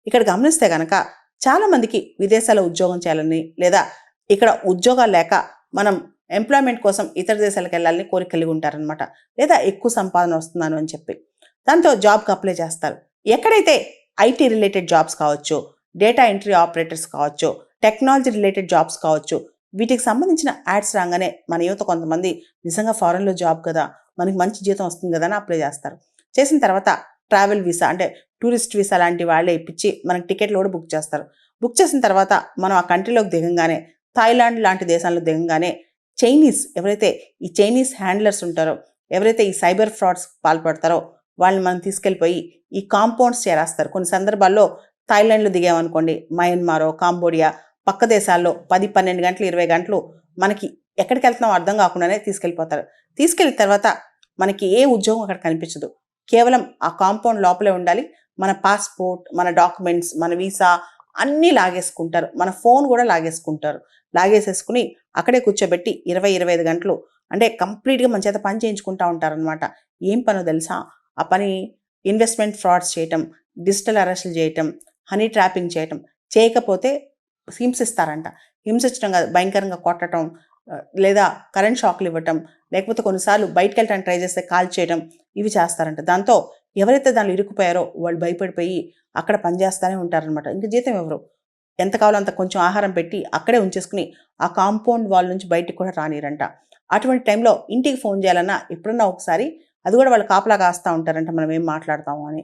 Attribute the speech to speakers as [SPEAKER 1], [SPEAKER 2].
[SPEAKER 1] ఇక్కడ గమనిస్తే గనక చాలామందికి విదేశాల్లో ఉద్యోగం చేయాలని లేదా ఇక్కడ ఉద్యోగాలు లేక మనం ఎంప్లాయ్మెంట్ కోసం ఇతర దేశాలకు వెళ్ళాలని కోరిక కలిగి ఉంటారనమాట. లేదా ఎక్కువ సంపాదన వస్తున్నాను అని చెప్పి దాంతో జాబ్కి అప్లై చేస్తారు. ఎక్కడైతే ఐటీ రిలేటెడ్ జాబ్స్ కావచ్చు, డేటా ఎంట్రీ ఆపరేటర్స్ కావచ్చు, టెక్నాలజీ రిలేటెడ్ జాబ్స్ కావచ్చు, వీటికి సంబంధించిన యాడ్స్ రాగానే మన యువత కొంతమంది నిజంగా ఫారెన్లో జాబ్ కదా, మనకి మంచి జీతం వస్తుంది కదా అని అప్లై చేస్తారు. చేసిన తర్వాత ట్రావెల్ వీసా అంటే టూరిస్ట్ వీసా లాంటి వాళ్ళే ఇప్పించి మనకి టికెట్లు కూడా బుక్ చేస్తారు. బుక్ చేసిన తర్వాత మనం ఆ కంట్రీలోకి దిగంగానే, థాయిలాండ్ లాంటి దేశాల్లో దిగంగానే చైనీస్ ఎవరైతే ఈ చైనీస్ హ్యాండ్లర్స్ ఉంటారో, ఎవరైతే ఈ సైబర్ ఫ్రాడ్స్ పాల్పడతారో వాళ్ళని మనం తీసుకెళ్ళిపోయి ఈ కాంపౌండ్స్ చేరేస్తారు. కొన్ని సందర్భాల్లో థాయిలాండ్లో దిగామనుకోండి, మయన్మారో కాంబోడియా పక్క దేశాల్లో 10-12 గంటలు 20 గంటలు మనకి ఎక్కడికి వెళ్తున్నామో అర్థం కాకుండానే తీసుకెళ్ళిపోతారు. తీసుకెళ్ళిన తర్వాత మనకి ఏ ఉద్యోగం అక్కడ కనిపించదు. కేవలం ఆ కాంపౌండ్ లోపలే ఉండాలి. మన పాస్పోర్ట్, మన డాక్యుమెంట్స్, మన వీసా అన్నీ లాగేసుకుంటారు. మన ఫోన్ కూడా లాగేసుకుంటారు. లాగేసేసుకుని అక్కడే కూర్చోబెట్టి 20-25 గంటలు అంటే కంప్లీట్గా మన చేత పని చేయించుకుంటూ ఉంటారనమాట. ఏం పనో తెలుసా? ఆ పని ఇన్వెస్ట్మెంట్ ఫ్రాడ్స్ చేయటం, డిజిటల్ అరెస్టులు చేయటం, హనీ ట్రాపింగ్ చేయటం. చేయకపోతే హింసిస్తారంట. హింసించడం కాదు, భయంకరంగా కొట్టడం, లేదా కరెంట్ షాక్లు ఇవ్వటం, లేకపోతే కొన్నిసార్లు బయటకు వెళ్ళడానికి ట్రై చేస్తే కాల్ చేయడం, ఇవి చేస్తారంట. దాంతో ఎవరైతే దానిలో ఇరుక్కుపోయారో వాళ్ళు భయపడిపోయి అక్కడ పనిచేస్తూనే ఉంటారనమాట. ఇంక జీతం ఎవరు ఎంత కావాలో అంత కొంచెం ఆహారం పెట్టి అక్కడే ఉంచేసుకుని ఆ కాంపౌండ్ వాళ్ళ నుంచి బయటికి కూడా రానిరంట. అటువంటి టైంలో ఇంటికి ఫోన్ చేయాలన్నా ఎప్పుడన్నా ఒకసారి అది కూడా వాళ్ళు కాపలా కాస్తూ ఉంటారంట మనం ఏం మాట్లాడతాము అని.